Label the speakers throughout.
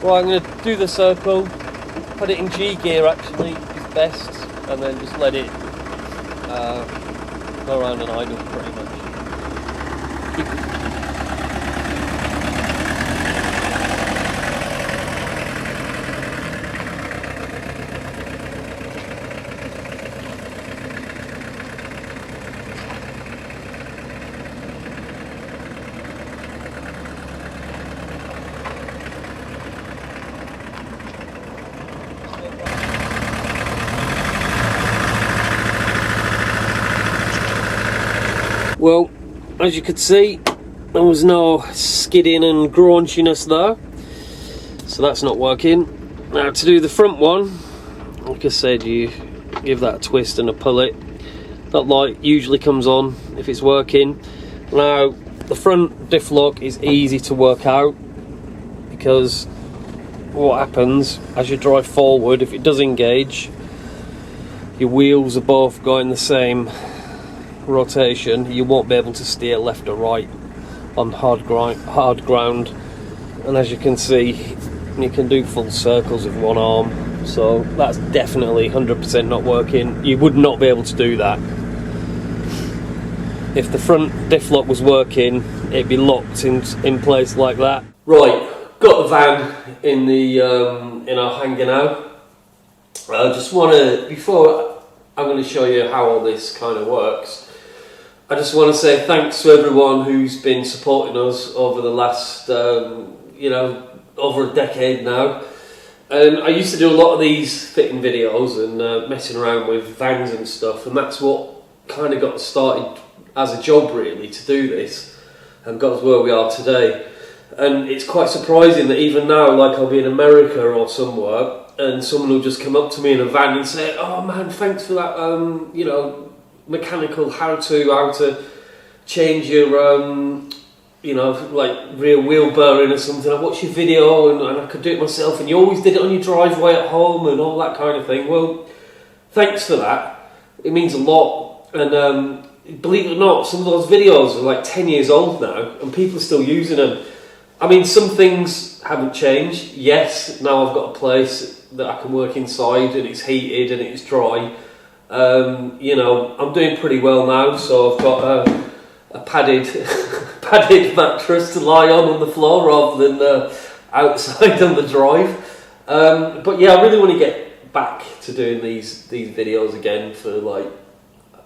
Speaker 1: Well, I'm going to do the circle, put it in G gear actually is best, and then just let it go around and idle pretty much. Well, as you could see, there was no skidding and graunchiness there, so that's not working. Now to do the front one, like I said, you give that a twist and a pull it. That light usually comes on if it's working. Now the front diff lock is easy to work out, because what happens as you drive forward, if it does engage, your wheels are both going the same rotation, you won't be able to steer left or right on hard ground, and as you can see, you can do full circles with one arm, so that's definitely 100% not working. You would not be able to do that. If the front diff lock was working, it'd be locked in place like that. Right, got the van in the in our hangar now. I just want to, before I'm going to show you how all this kind of works, I just want to say thanks to everyone who's been supporting us over the last, you know, over a decade now. I used to do a lot of these fitting videos and messing around with vans and stuff, and that's what kind of got started as a job really, to do this, and got us where we are today. And it's quite surprising that even now, like I'll be in America or somewhere, and someone will just come up to me in a van and say, "Oh man, thanks for that, you know, mechanical how to change your you know, like rear wheel bearing or something. I watched your video and I could do it myself, and you always did it on your driveway at home and all that kind of thing." Well, thanks for that, it means a lot. And believe it or not, some of those videos are like 10 years old now and people are still using them. I mean, some things haven't changed. Yes, now I've got a place that I can work inside and it's heated and it's dry. You know, I'm doing pretty well now, so I've got a padded padded mattress to lie on the floor rather than outside on the drive. But yeah, I really want to get back to doing these videos again for, like,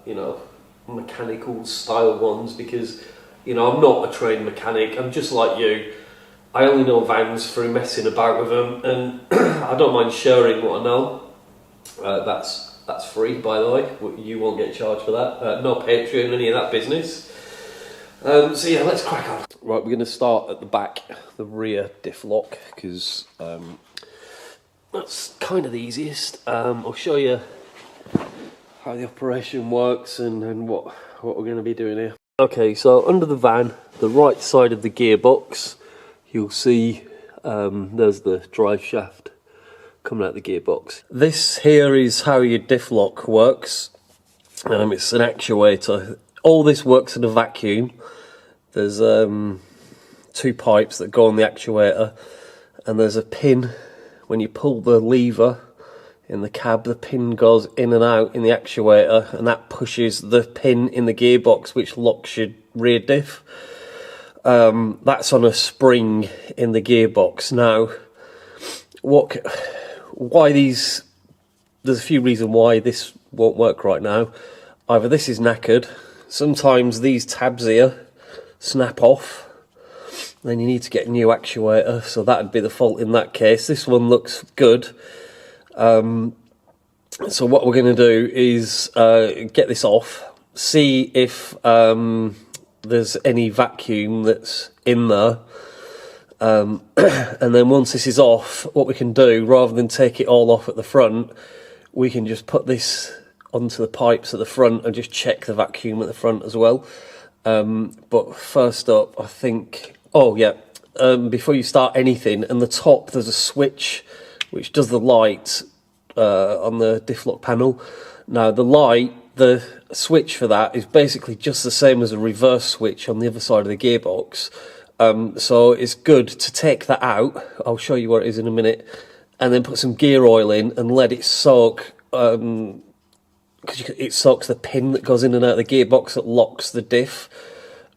Speaker 1: you know, mechanical style ones, because, you know, I'm not a trained mechanic. I'm just like you. I only know vans through messing about with them, and I don't mind sharing what I know. That's free, by the way. You won't get charged for that. No Patreon, any of that business. So yeah, let's crack on. Right, we're going to start at the back, the rear diff lock, because that's kind of the easiest. I'll show you how the operation works and what we're going to be doing here. Okay, so under the van, the right side of the gearbox, you'll see there's the drive shaft coming out the gearbox. This here is how your diff lock works. It's an actuator. All this works in a vacuum. There's two pipes that go on the actuator, and there's a pin. When you pull the lever in the cab, the pin goes in and out in the actuator, and that pushes the pin in the gearbox which locks your rear diff. That's on a spring in the gearbox. Now, there's a few reasons why this won't work right now. Either this is knackered, sometimes these tabs here snap off, then you need to get a new actuator, so that would be the fault in that case. This one looks good. So what we're going to do is get this off, see if there's any vacuum that's in there, and then once this is off, what we can do, rather than take it all off at the front, we can just put this onto the pipes at the front and just check the vacuum at the front as well. But first up, I think, oh yeah, before you start anything, in the top there's a switch which does the light on the diff lock panel. Now the switch for that is basically just the same as a reverse switch on the other side of the gearbox. So it's good to take that out. I'll show you what it is in a minute, and then put some gear oil in and let it soak, because it soaks the pin that goes in and out of the gearbox that locks the diff.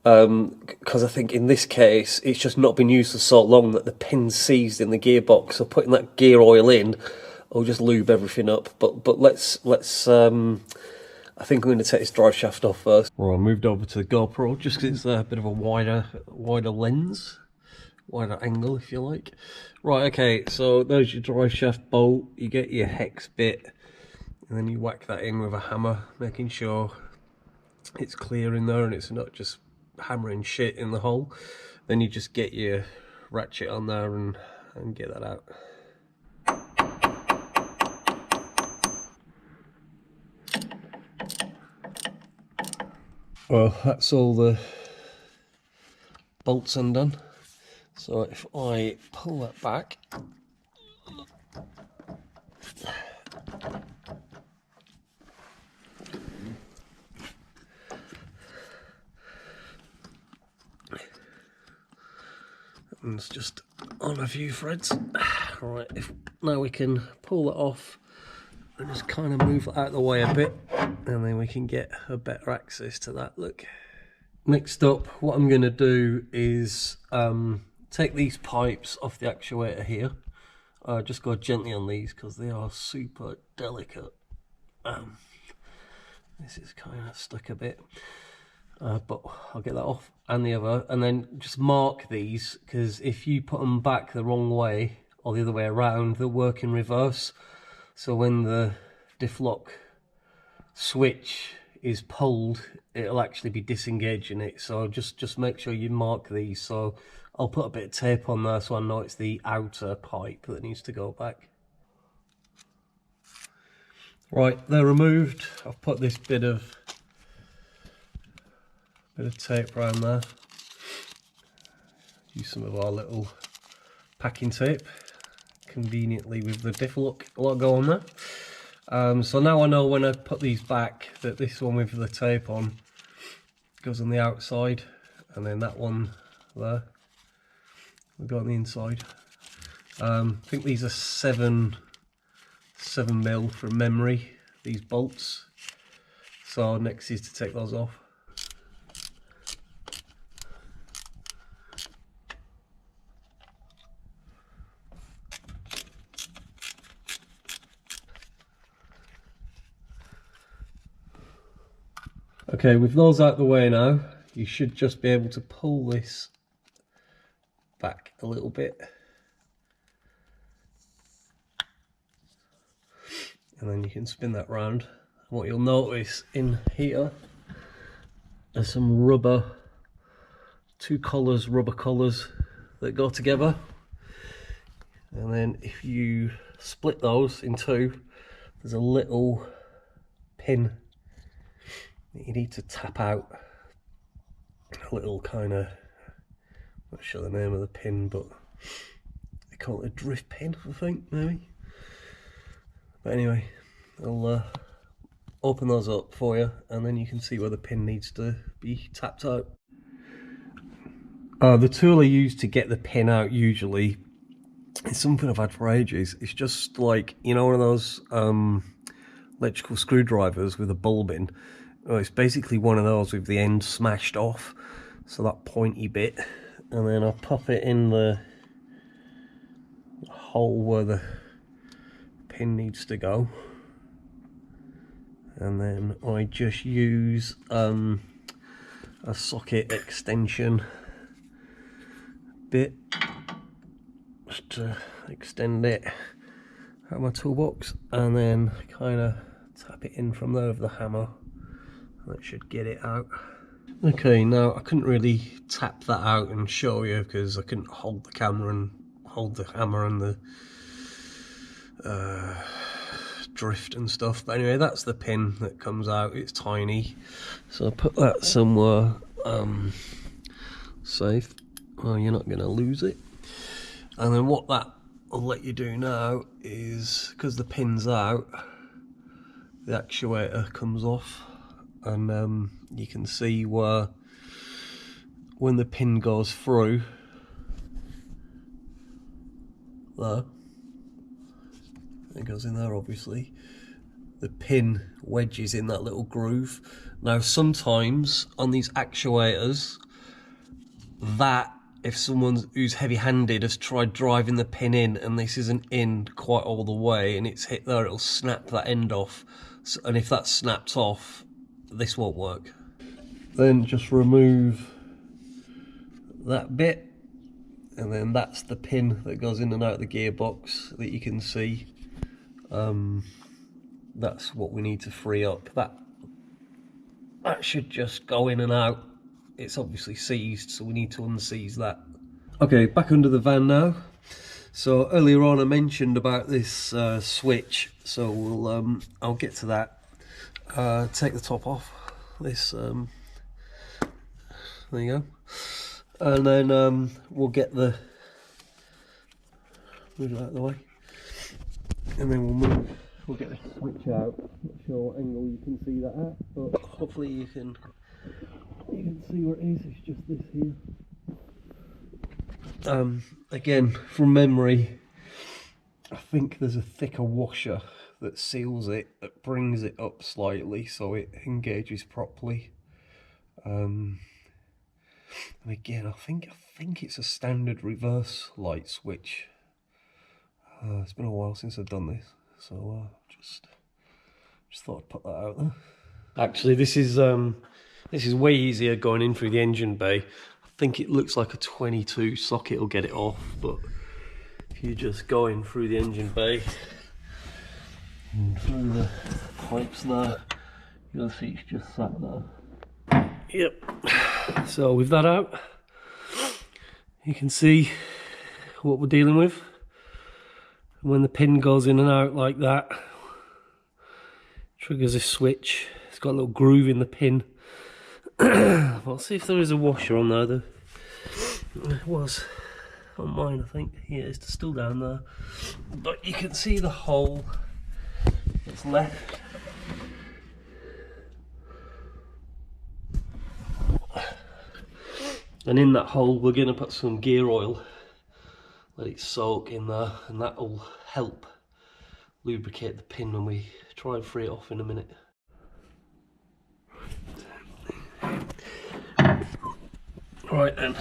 Speaker 1: Because I think in this case it's just not been used for so long that the pin's seized in the gearbox. So putting that gear oil in will just lube everything up. But let's I think I'm going to take this drive shaft off first. Well, I moved over to the GoPro just because it's a bit of a wider lens, wider angle if you like. Right, okay, so there's your drive shaft bolt. You get your hex bit, and then you whack that in with a hammer, making sure it's clear in there and it's not just hammering shit in the hole. Then you just get your ratchet on there and get that out. Well, that's all the bolts undone. So if I pull that back, and it's just on a few threads. Right, now we can pull that off and just kind of move that out of the way a bit, and then we can get a better access to that look. Next up, what I'm going to do is take these pipes off the actuator here. Just go gently on these because they are super delicate. This is kind of stuck a bit, but I'll get that off, and the other, and then just mark these, because if you put them back the wrong way or the other way around, they'll work in reverse. So when the diff lock switch is pulled, it'll actually be disengaging it. So just make sure you mark these. So I'll put a bit of tape on there so I know it's the outer pipe that needs to go back. Right, they're removed. I've put this bit of tape around there. Use some of our little packing tape, conveniently with the diff lock logo on there. So now I know when I put these back that this one with the tape on goes on the outside, and then that one there will go on the inside. I think these are 7mm from memory, these bolts. So next is to take those off. Okay, with those out the way now, you should just be able to pull this back a little bit. And then you can spin that round. And what you'll notice in here, there's some rubber, rubber collars that go together. And then if you split those in two, there's a little pin that you need to tap out. A little kind of, I'm not sure the name of the pin, but they call it a drift pin, I think, maybe. But anyway, I'll open those up for you, and then you can see where the pin needs to be tapped out. The tool I use to get the pin out usually is something I've had for ages. It's just like, you know, one of those electrical screwdrivers with a bulb in. Oh, it's basically one of those with the end smashed off, so that pointy bit, and then I'll pop it in the hole where the pin needs to go, and then I just use a socket extension bit just to extend it out of my toolbox, and then kind of tap it in from there with the hammer. That should get it out. Okay, now I couldn't really tap that out and show you because I couldn't hold the camera and hold the hammer and the drift and stuff. But anyway, that's the pin that comes out. It's tiny, so I put that somewhere safe. Well, you're not going to lose it. And then what that will let you do now is, because the pin's out, the actuator comes off, and you can see where when the pin goes through there, it goes in there obviously, the pin wedges in that little groove. Now sometimes on these actuators, that if someone who's heavy-handed has tried driving the pin in and this isn't in quite all the way and it's hit there, it'll snap that end off. So, and if that snaps off, this won't work. Then just remove that bit, and then that's the pin that goes in and out of the gearbox that you can see. That's what we need to free up. That should just go in and out. It's obviously seized, so we need to unseize that. Okay, back under the van now. So earlier on I mentioned about this switch, so I'll get to that. Take the top off this, there you go, and then we'll get the, move it out of the way, and then we'll get the switch out. Not sure what angle you can see that at, but hopefully you can see where it is. It's just this here. Again, from memory, I think there's a thicker washer that seals it, that brings it up slightly so it engages properly. And again, I think it's a standard reverse light switch. It's been a while since I've done this, so just thought I'd put that out there. Actually, this is way easier going in through the engine bay. I think it looks like a 22 socket will get it off, but if you just go in through the engine bay and through the pipes there, you'll see it's just sat there. Yep. So with that out, you can see what we're dealing with. When the pin goes in and out like that, triggers a switch. It's got a little groove in the pin. I'll see if there is a washer on there. There was on mine, I think. Yeah, it's still down there. But you can see the hole that's left. And in that hole, we're going to put some gear oil. Let it soak in there, and that will help lubricate the pin when we try and free it off in a minute. Right then.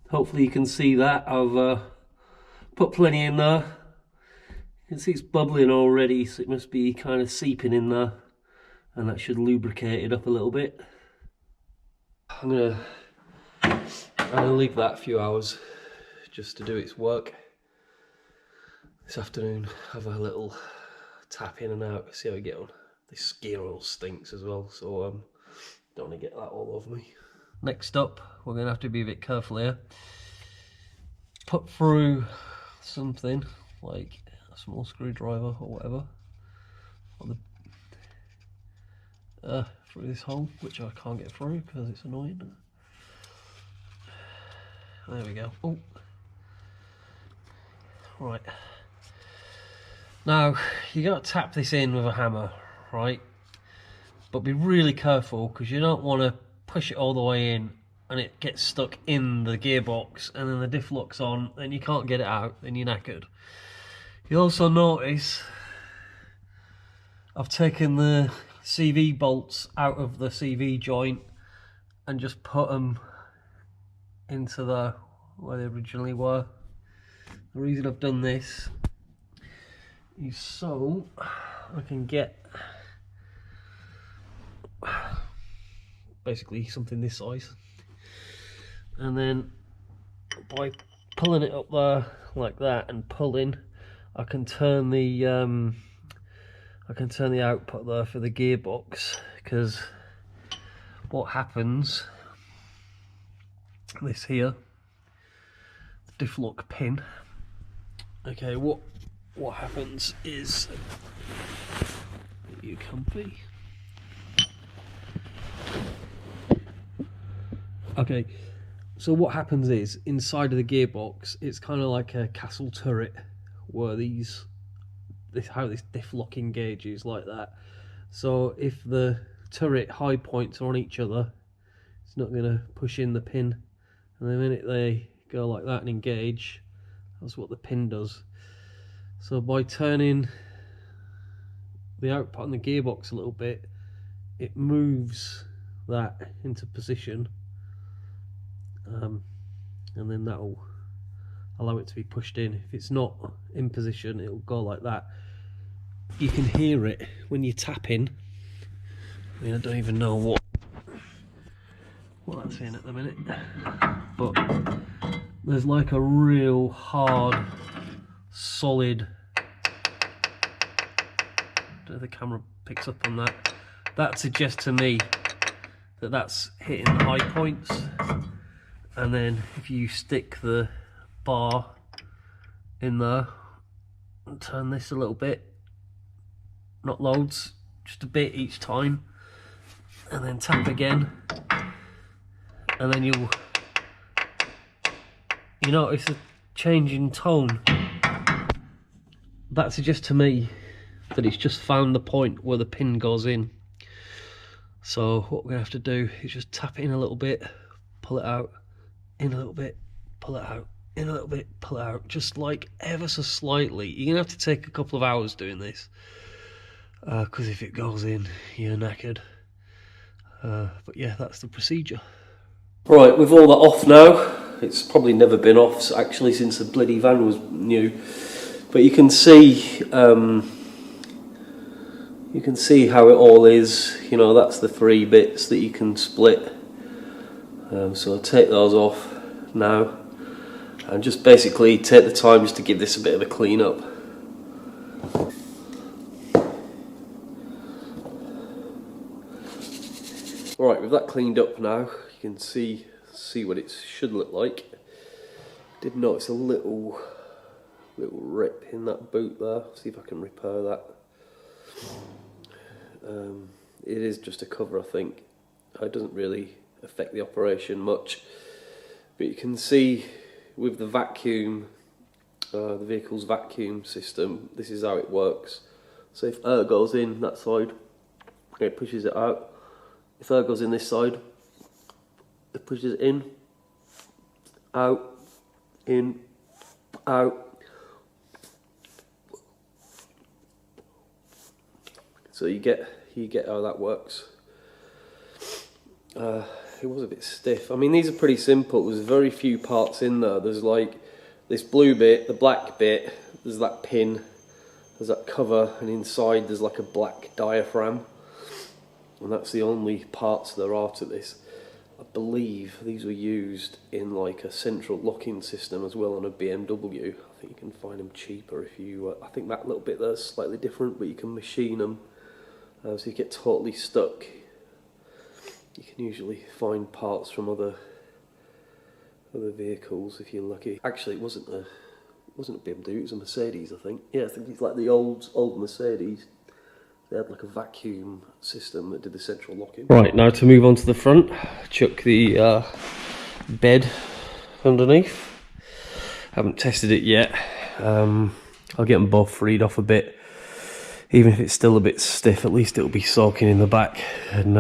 Speaker 1: Hopefully you can see that. I've put plenty in there. You can see it's bubbling already, so it must be kind of seeping in there, and that should lubricate it up a little bit. I'm gonna leave that a few hours just to do its work. This afternoon, have a little tap in and out, see how we get on. This gear oil stinks as well, so don't want to get that all over me. Next up, we're going to have to be a bit careful here. Put through something like a small screwdriver or whatever on the through this hole, which I can't get through because it's annoying. There we go. Oh, right. Now you got to tap this in with a hammer, right? But be really careful, because you don't want to push it all the way in and it gets stuck in the gearbox, and then the diff locks on and you can't get it out, then you're knackered. You'll also notice I've taken the CV bolts out of the CV joint and just put them into where they originally were. The reason I've done this is so I can get basically something this size, and then by pulling it up there like that and pulling, I can turn the output there for the gearbox, because what happens, this here, the diff lock pin, okay, what what happens is, you comfy. Okay, so what happens is, inside of the gearbox, it's kind of like a castle turret, where how this diff lock engages like that. So if the turret high points are on each other, it's not going to push in the pin, and the minute they go like that and engage, that's what the pin does. So by turning the output on the gearbox a little bit, it moves that into position, and then that'll allow it to be pushed in. If it's not in position, it'll go like that. You can hear it when you tap in. I mean, I don't even know what that's in at the minute, but there's like a real hard, solid, I don't know if the camera picks up on that. That suggests to me that that's hitting the high points. And then if you stick the bar in there and turn this a little bit, not loads, just a bit each time, and then tap again, and then you notice a change in tone. That suggests to me that it's just found the point where the pin goes in. So what we're going to have to do is just tap it in a little bit, pull it out, in a little bit, pull it out, in a little bit, pull it out, just like ever so slightly. You're going to have to take a couple of hours doing this, because if it goes in, you're knackered. But yeah, that's the procedure. Right, with all that off now, it's probably never been off actually since the bloody van was new, but you can see how it all is. You know, that's the 3 bits that you can split. So I'll take those off now and just basically take the time just to give this a bit of a clean up. Alright, with that cleaned up now, you can see what it should look like. Did notice a little rip in that boot there. See if I can repair that. It is just a cover, I think. It doesn't really affect the operation much, but you can see with the vacuum, the vehicle's vacuum system, this is how it works. So if air goes in that side, it pushes it out. If air goes in this side, it pushes it in, out, in, out. So you get how that works. It was a bit stiff. I mean, these are pretty simple. There's very few parts in there. There's like this blue bit, the black bit, there's that pin, there's that cover, and inside there's like a black diaphragm. And that's the only parts there are to this. I believe these were used in like a central locking system as well on a BMW. I think you can find them cheaper if you... I think that little bit there's slightly different, but you can machine them. So you get totally stuck. You can usually find parts from other vehicles if you're lucky. Actually, it wasn't a BMW, it was a Mercedes, I think. Yeah, I think it's like the old Mercedes. They had like a vacuum system that did the central locking. Right, now to move on to the front, chuck the bed underneath. Haven't tested it yet. I'll get them both freed off a bit. Even if it's still a bit stiff, at least it'll be soaking in the back. And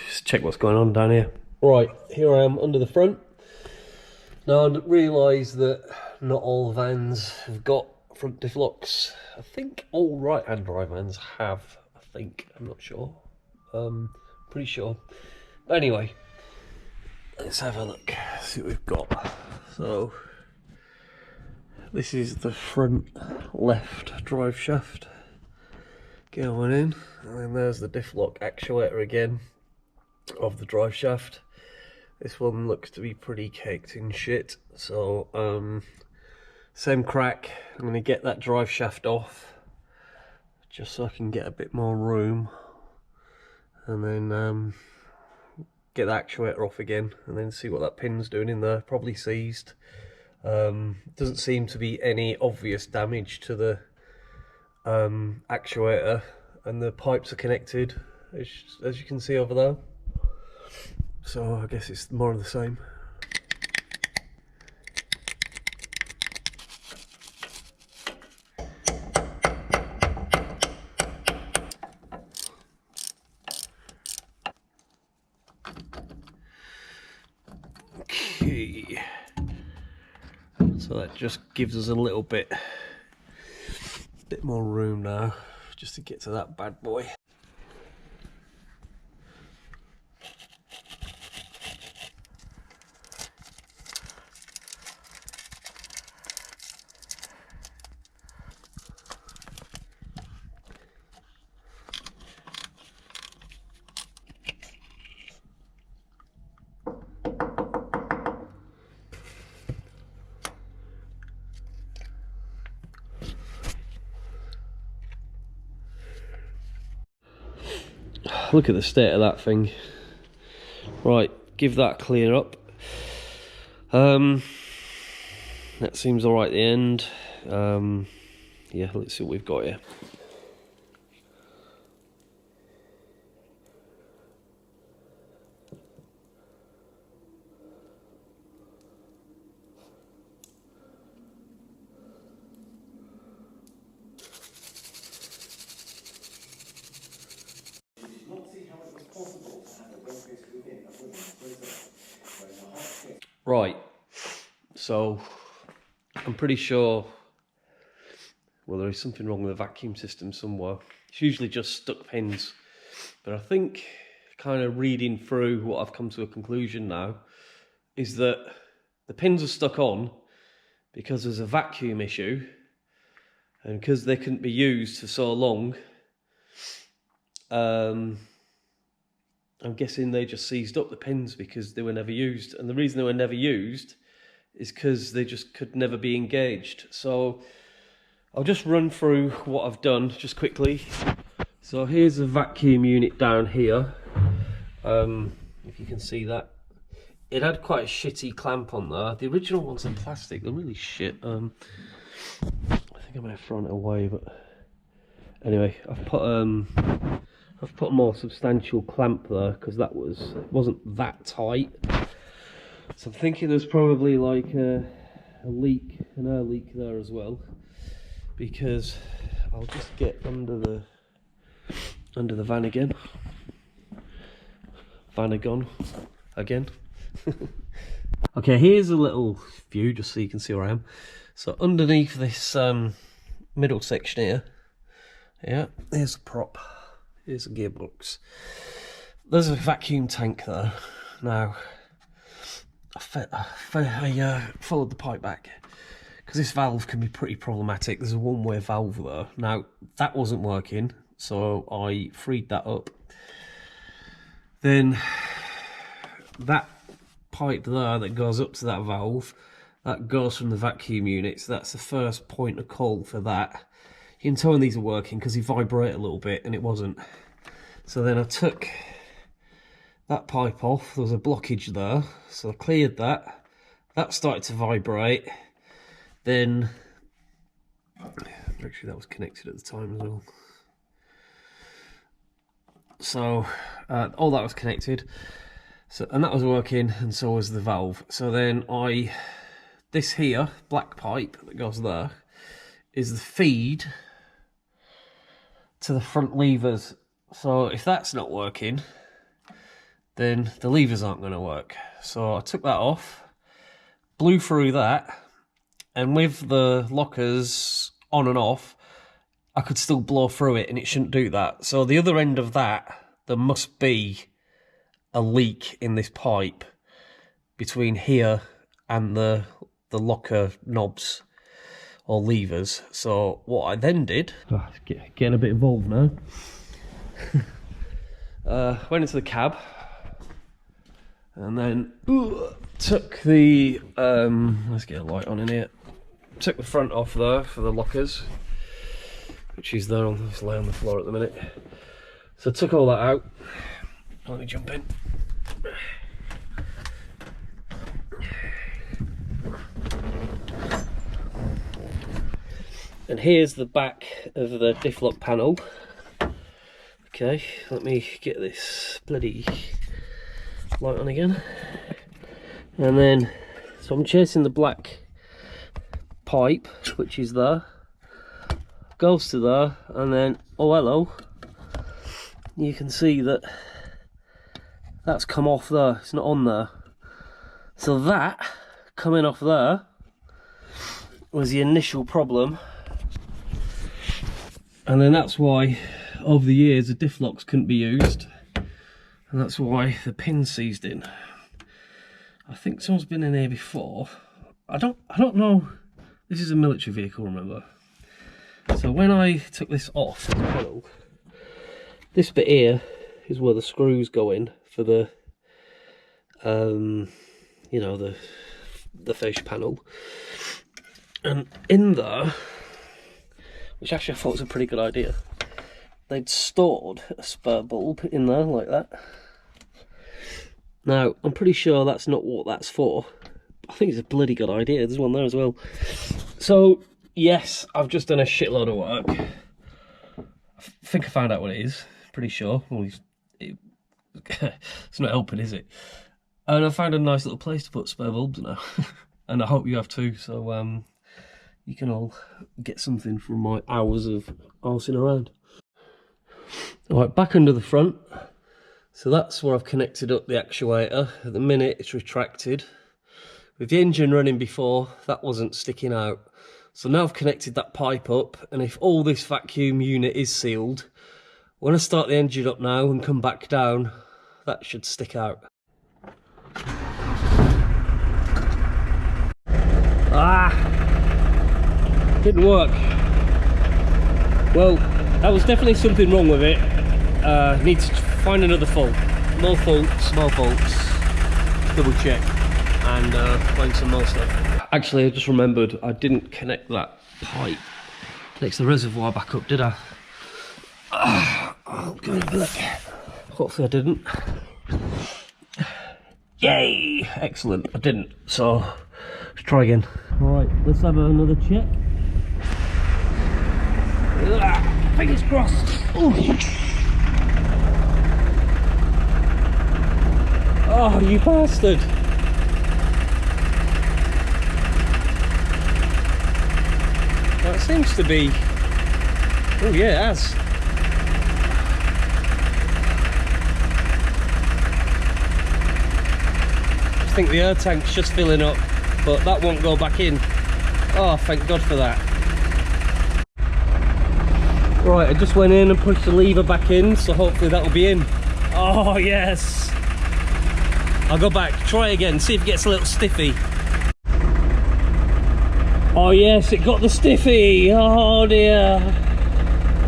Speaker 1: just check what's going on down here. Right, here I am under the front. Now I realise that not all vans have got front diff locks. I think all right-hand drive vans have, I'm not sure. Pretty sure. But anyway, let's have a look, see what we've got. So, this is the front left drive shaft going in, and then there's the diff lock actuator again of the drive shaft. This one looks to be pretty caked in shit, so same crack. I'm going to get that drive shaft off just so I can get a bit more room, and then get the actuator off again, and then see what that pin's doing in there. Probably seized. Doesn't seem to be any obvious damage to the actuator, and the pipes are connected, as you can see over there. So I guess it's more of the same. Okay, so that just gives us a little bit more room now, just to get to that bad boy. Look at the state of that thing. Right, give that a clear up. That seems alright at the end. Yeah, let's see what we've got here. Right, so I'm pretty sure, well, there is something wrong with the vacuum system somewhere. It's usually just stuck pins, but I think, kind of reading through what I've come to a conclusion now, is that the pins are stuck on because there's a vacuum issue, and because they couldn't be used for so long, I'm guessing they just seized up the pins because they were never used. And the reason they were never used is because they just could never be engaged. So I'll just run through what I've done just quickly. So here's a vacuum unit down here. If you can see that. It had quite a shitty clamp on there. The original ones are plastic, they're really shit. I think I may have thrown it away, but anyway, I've put a more substantial clamp there because it wasn't that tight. So I'm thinking there's probably like an air leak there as well. Because I'll just get under the van again. Vanagon again. Okay, here's a little view just so you can see where I am. So underneath this middle section here, yeah, there's a prop. Here's a gearbox. There's a vacuum tank there. Now, I followed the pipe back because this valve can be pretty problematic. There's a one-way valve there. Now, that wasn't working, so I freed that up. Then, that pipe there that goes up to that valve, that goes from the vacuum unit, so that's the first point of call for that. You can tell when these are working because they vibrate a little bit, and it wasn't. So then I took that pipe off. There was a blockage there, so I cleared that. That started to vibrate. Then, actually that was connected at the time as well. So all that was connected. So, and that was working, and so was the valve. So then this here, black pipe that goes there, is the feed to the front levers. So if that's not working, then the levers aren't going to work. So I took that off, blew through that, and with the lockers on and off, I could still blow through it, and it shouldn't do that. So the other end of that, there must be a leak in this pipe between here and the locker knobs or levers. So what I then did, getting a bit involved now, went into the cab and then took the let's get a light on in here. Took the front off there for the lockers, which is there on this lay on the floor at the minute. So I took all that out. Let me jump in. And here's the back of the diff lock panel. Okay, let me get this bloody light on again. And then, so I'm chasing the black pipe, which is there, goes to there, and then, oh hello, you can see that that's come off there, it's not on there. So that, coming off there, was the initial problem. And then that's why, over the years, the diff locks couldn't be used. And that's why the pin seized in. I think someone's been in here before. I don't know. This is a military vehicle, remember? So when I took this off the panel, this bit here is where the screws go in for the, you know, the fascia panel. And in there, which actually I thought was a pretty good idea, they'd stored a spare bulb in there like that. Now, I'm pretty sure that's not what that's for. I think it's a bloody good idea. There's one there as well. So, yes, I've just done a shitload of work. I think I found out what it is. Pretty sure. Well, it's not helping, is it? And I found a nice little place to put spare bulbs now. And I hope you have too. So, you can all get something from my hours of arsing around. Alright, back under the front. So that's where I've connected up the actuator. At the minute it's retracted. With the engine running before, that wasn't sticking out. So now I've connected that pipe up, and if all this vacuum unit is sealed, when I start the engine up now and come back down, that should stick out. Ah! Didn't work. Well, that was definitely something wrong with it. Need to find another fault. More faults, small faults. Double check and find some more stuff. Actually, I just remembered I didn't connect that pipe next to the reservoir back up, did I? I'll go and have a look. Hopefully I didn't. Yay! Excellent, I didn't. So, let's try again. Alright, let's have another check. Fingers crossed. Ooh. Oh, you bastard! That seems to be... Oh yeah, it has. I think the air tank's just filling up, but that won't go back in. Oh, thank God for that. Right, I just went in and pushed the lever back in, so hopefully that'll be in. Oh yes! I'll go back, try again, see if it gets a little stiffy. Oh yes, it got the stiffy! Oh dear!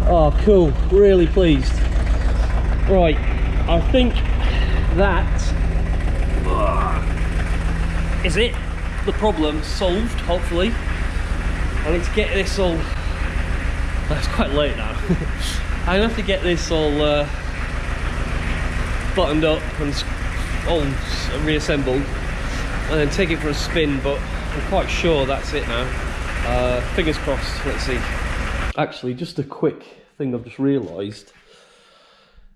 Speaker 1: Oh cool, really pleased. Right, I think that is it. The problem solved, hopefully. I need to get this all... It's quite late now. I have to get this all buttoned up and all reassembled and then take it for a spin, but I'm quite sure that's it now. Fingers crossed, let's see. Actually, just a quick thing I've just realised.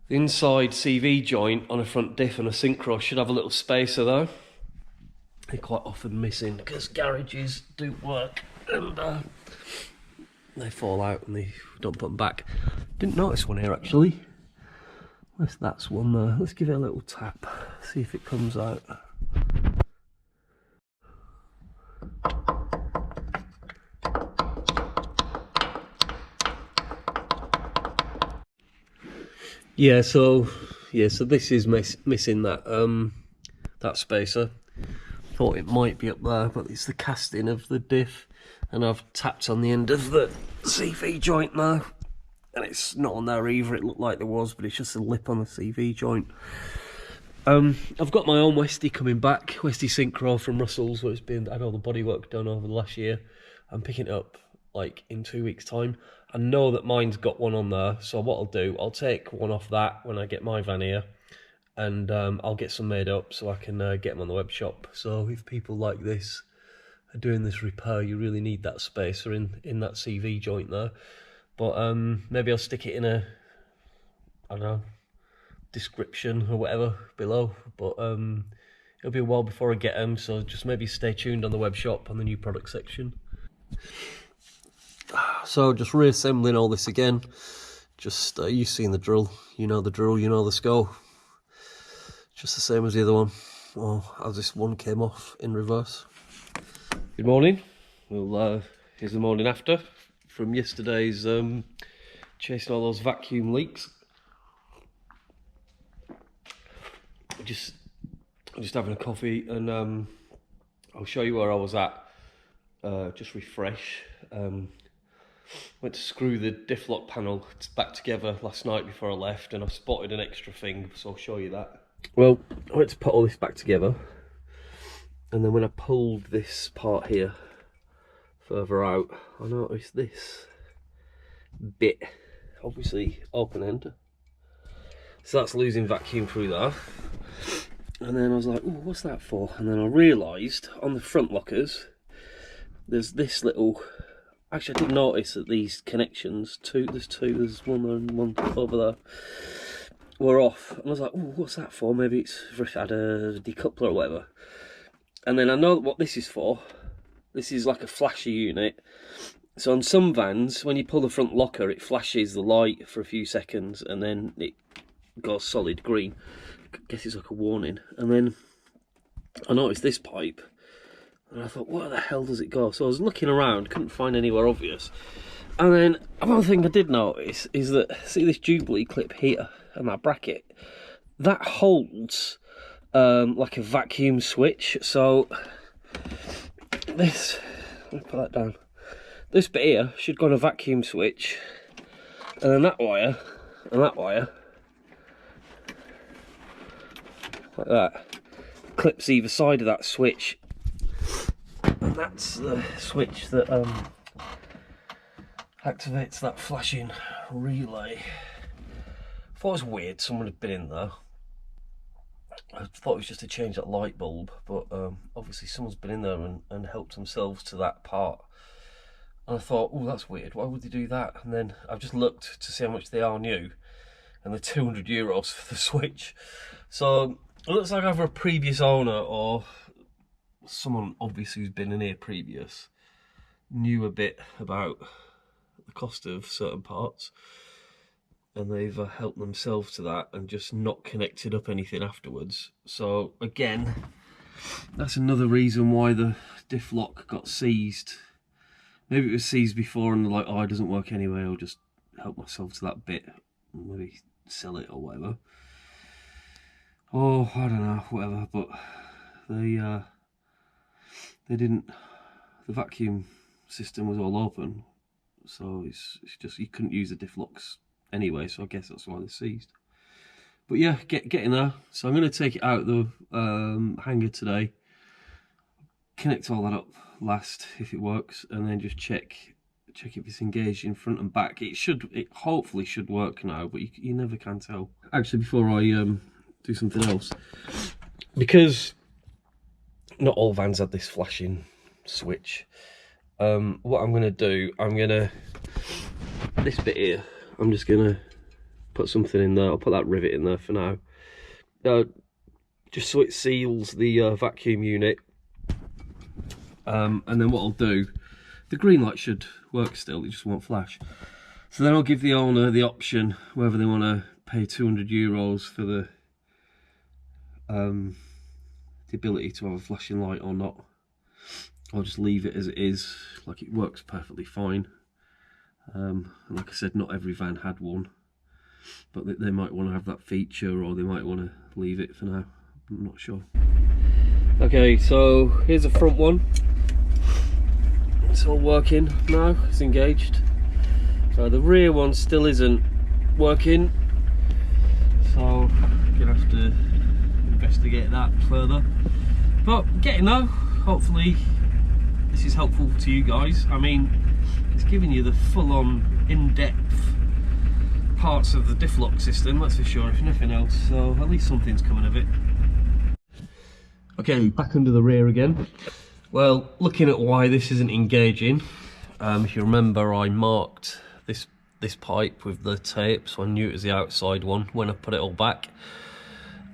Speaker 1: The inside CV joint on a front diff and a synchro should have a little spacer though. They're quite often missing because garages do work and they fall out and they don't put them back. Didn't notice one here actually. Unless that's one there. Let's give it a little tap, see if it comes out. Yeah, so this is missing that that spacer. Thought it might be up there, but it's the casting of the diff, and I've tapped on the end of the CV joint now, and it's not on there either. It looked like there was, but it's just a lip on the CV joint. I've got my own Westie coming back, Westie Synchro from Russell's, where it's been, I had all the bodywork done over the last year. I'm picking it up like in 2 weeks' time. I know that mine's got one on there, so what I'll do, I'll take one off that when I get my van here, and I'll get some made up so I can get them on the web shop. So if people like this doing this repair, you really need that spacer in that CV joint there. But maybe I'll stick it in a, I don't know, description or whatever below. But it'll be a while before I get them, so just maybe stay tuned on the web shop on the new product section. So just reassembling all this again. Just you've seen the drill, you know the drill, you know the score. Just the same as the other one. Oh, as this one came off in reverse. Good morning. Well, here's the morning after from yesterday's chasing all those vacuum leaks. Just having a coffee, and I'll show you where I was at. Just refresh. Went to screw the diff lock panel back together last night before I left, and I spotted an extra thing, so I'll show you that. Well, I went to put all this back together, and then when I pulled this part here further out, I noticed this bit, obviously open end, so that's losing vacuum through there. And then I was like, oh, what's that for? And then I realised on the front lockers there's this little, actually I did notice that these connections, there's one there and one over there, were off. And I was like, oh, what's that for? Maybe it's for had a decoupler or whatever. And then I know what this is for. This is like a flasher unit. So on some vans, when you pull the front locker, it flashes the light for a few seconds and then it goes solid green. I guess it's like a warning. And then I noticed this pipe, and I thought, where the hell does it go? So I was looking around, couldn't find anywhere obvious. And then one thing I did notice is that, see this Jubilee clip here and that bracket, that holds like a vacuum switch. So this, let me put that down. This bit here should go on a vacuum switch, and then that wire and that wire, like that, clips either side of that switch, and that's the switch that activates that flashing relay. I thought it was weird someone had been in there. I thought it was just to change that light bulb, but obviously someone's been in there and helped themselves to that part. And I thought, oh, that's weird, why would they do that? And then I've just looked to see how much they are new, and they're €200 for the switch. So it looks like either a previous owner or someone obviously who's been in here previous knew a bit about the cost of certain parts, and they've helped themselves to that and just not connected up anything afterwards. So again, that's another reason why the diff lock got seized. Maybe it was seized before and they're like, oh, it doesn't work anyway, I'll just help myself to that bit and maybe sell it or whatever. Oh, I don't know, whatever. But they didn't, the vacuum system was all open, so it's just, you couldn't use the diff locks anyway, so I guess that's why they're seized. But yeah, getting there. So I'm going to take it out the hanger today, connect all that up last if it works, and then just check if it's engaged in front and back. It hopefully should work now, but you never can tell. Actually, before I do something else, because not all vans have this flashing switch, what I'm going to do, this bit here, I'm just going to put something in there. I'll put that rivet in there for now, just so it seals the vacuum unit. And then what I'll do, the green light should work still, it just won't flash. So then I'll give the owner the option whether they want to pay €200 for the ability to have a flashing light or not. I'll just leave it as it is, like it works perfectly fine. And like I said, not every van had one, but they might want to have that feature, or they might want to leave it for now. I'm not sure. Okay, so here's the front one. It's all working now, it's engaged. So the rear one still isn't working, so I'm gonna have to investigate that further. But getting there. Hopefully this is helpful to you guys. I mean, it's giving you the full-on, in-depth parts of the diff lock system, that's for sure, if nothing else. So at least something's coming of it. Okay, back under the rear again. Well, looking at why this isn't engaging, if you remember, I marked this pipe with the tape, so I knew it was the outside one when I put it all back.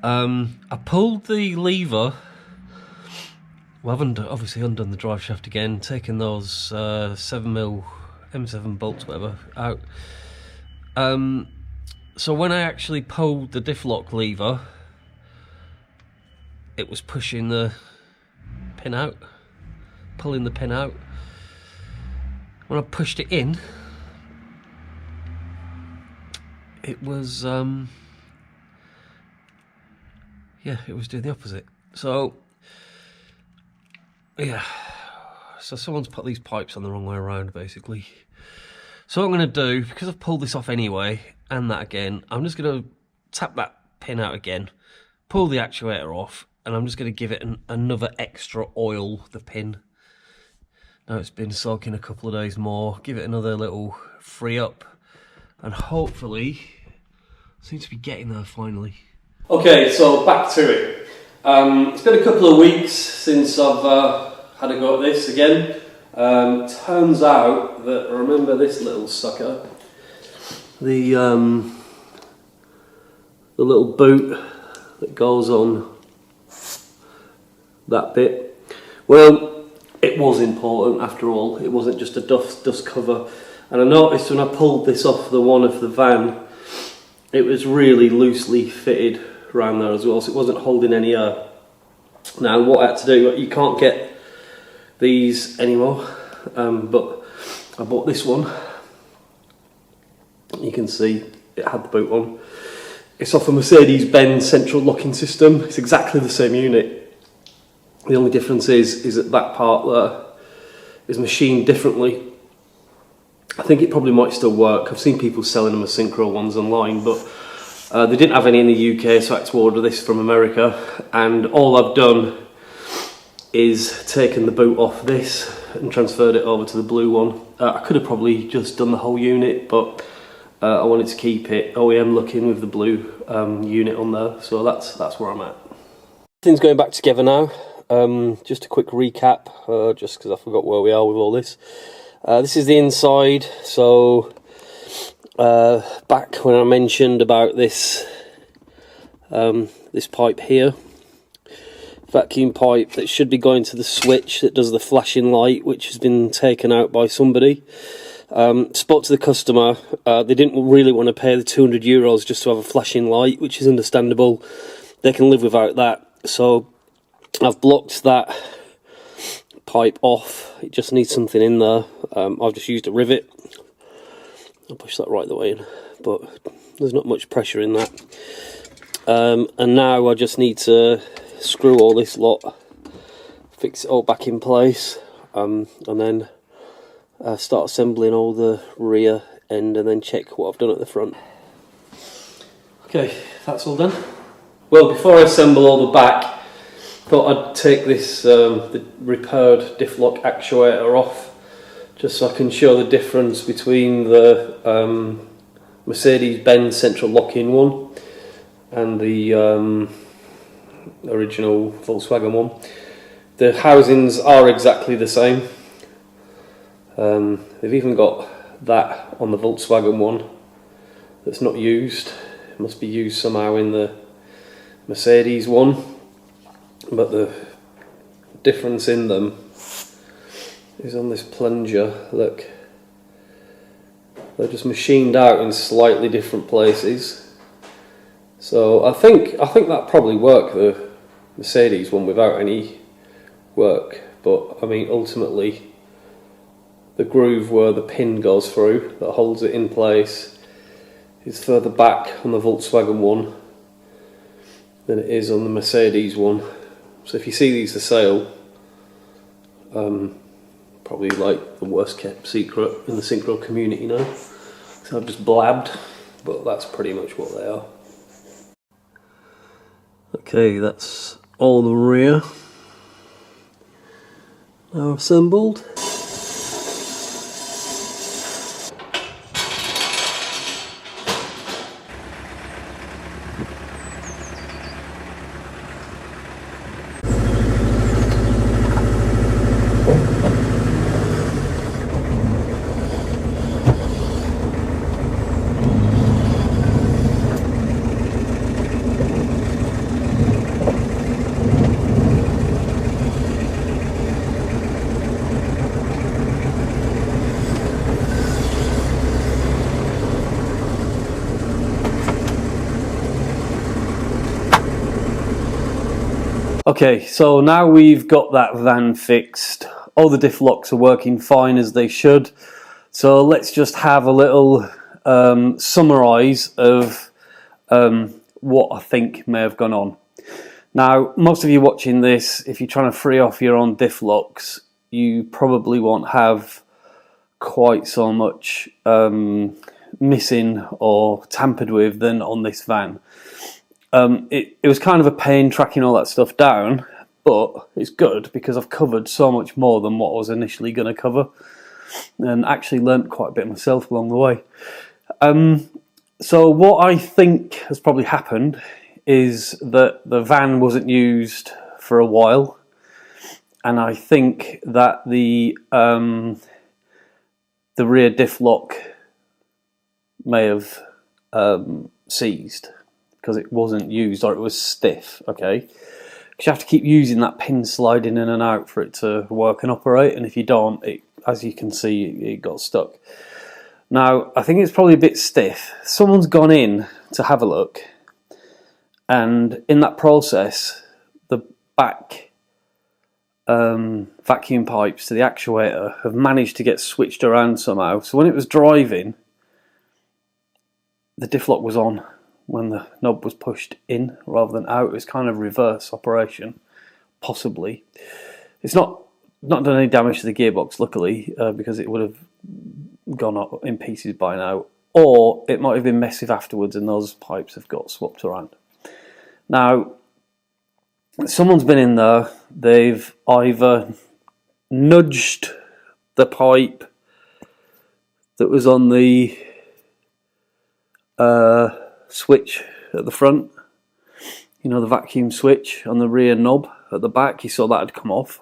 Speaker 1: I pulled the lever. Well, I've obviously undone the drive shaft again, taken those 7mm M7 bolts, whatever, out. So when I actually pulled the diff lock lever, it was pushing the pin out, pulling the pin out. When I pushed it in, it was yeah, it was doing the opposite. So yeah, so someone's put these pipes on the wrong way around, basically. So what I'm going to do, because I've pulled this off anyway, and that again, I'm just going to tap that pin out again, pull the actuator off, and I'm just going to give it another extra oil, the pin. Now it's been soaking a couple of days more, give it another little free up, and hopefully, seems to be getting there finally. Okay, so back to it. It's been a couple of weeks since I've had a go at this again. Turns out that, remember this little sucker, the little boot that goes on that bit, well, it was important after all. It wasn't just a dust cover, and I noticed when I pulled this off the one of the van, it was really loosely fitted around there as well, so it wasn't holding any air. Now what I had to do, you can't get these anymore, but I bought this one. You can see it had the boot on. It's off a Mercedes-Benz central locking system. It's exactly the same unit. The only difference is that that part there is machined differently. I think it probably might still work. I've seen people selling them as Syncro ones online, but they didn't have any in the UK, so I had to order this from America. And all I've done is taken the boot off this and transferred it over to the blue one. I could have probably just done the whole unit, but I wanted to keep it OEM looking with the blue unit on there, so that's where I'm at. Things going back together now. Just a quick recap, just because I forgot where we are with all this. This is the inside, so back when I mentioned about this this pipe here, vacuum pipe that should be going to the switch that does the flashing light, which has been taken out by somebody. Spoke to the customer. They didn't really want to pay the €200 just to have a flashing light, which is understandable. They can live without that. So I've blocked that pipe off. It just needs something in there. I've just used a rivet. I'll push that right the way in, but there's not much pressure in that. And now I just need to screw all this lot, fix it all back in place, and then start assembling all the rear end, and then check what I've done at the front. Okay, that's all done. Well, before I assemble all the back, thought I'd take this the repaired diff lock actuator off, just so I can show the difference between the Mercedes-Benz central locking one and the original Volkswagen one. The housings are exactly the same. They've even got that on the Volkswagen one that's not used. It must be used somehow in the Mercedes one, but the difference in them is on this plunger. Look, they're just machined out in slightly different places. So I think that probably worked, the Mercedes one, without any work. But I mean, ultimately, the groove where the pin goes through that holds it in place is further back on the Volkswagen one than it is on the Mercedes one. So if you see these for sale, probably like the worst kept secret in the Syncro community now. So I've just blabbed, but that's pretty much what they are. Okay, that's all the rear now assembled. Okay, so now we've got that van fixed. All the diff locks are working fine as they should. So let's just have a little summarise of what I think may have gone on. Now, most of you watching this, if you're trying to free off your own diff locks, you probably won't have quite so much missing or tampered with than on this van. It was kind of a pain tracking all that stuff down, but it's good because I've covered so much more than what I was initially going to cover, and actually learnt quite a bit myself along the way. So what I think has probably happened is that the van wasn't used for a while, and I think that the rear diff lock may have seized because it wasn't used, or it was stiff. Okay, because you have to keep using that pin sliding in and out for it to work and operate, and if you don't, it, as you can see, it got stuck. Now, I think it's probably a bit stiff. Someone's gone in to have a look, and in that process, the back vacuum pipes to the actuator have managed to get switched around somehow. So when it was driving, the diff lock was on when the knob was pushed in rather than out. It was kind of reverse operation, possibly. It's not done any damage to the gearbox, luckily, because it would have gone up in pieces by now, or it might have been massive afterwards and those pipes have got swapped around. Now, someone's been in there, they've either nudged the pipe that was on the switch at the front, you know, the vacuum switch on the rear knob at the back, you saw that had come off.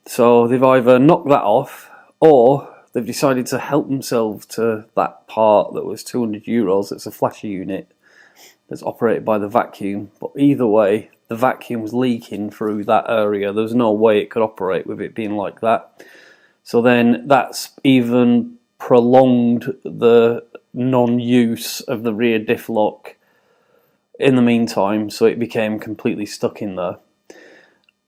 Speaker 1: So they've either knocked that off, or they've decided to help themselves to that part that was €200. It's a flasher unit that's operated by the vacuum, but either way, the vacuum was leaking through that area. There was no way it could operate with it being like that. So then that's even prolonged the non-use of the rear diff lock in the meantime, so it became completely stuck in there.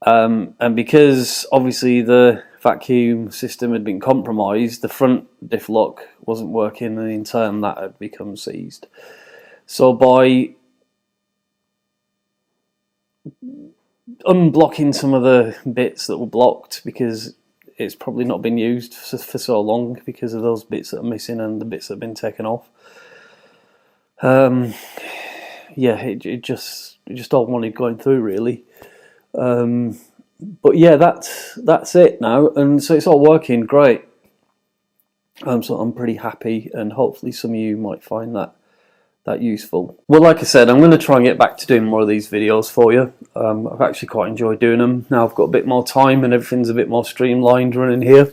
Speaker 1: And because obviously the vacuum system had been compromised, the front diff lock wasn't working, and in turn that had become seized. So by unblocking some of the bits that were blocked, because it's probably not been used for so long because of those bits that are missing and the bits that have been taken off, yeah, it just all wanted going through, really. But yeah, that's it now, and so it's all working great. So I'm pretty happy, and hopefully some of you might find that useful. Well, like I said, I'm going to try and get back to doing more of these videos for you. I've actually quite enjoyed doing them. Now I've got a bit more time and everything's a bit more streamlined running here.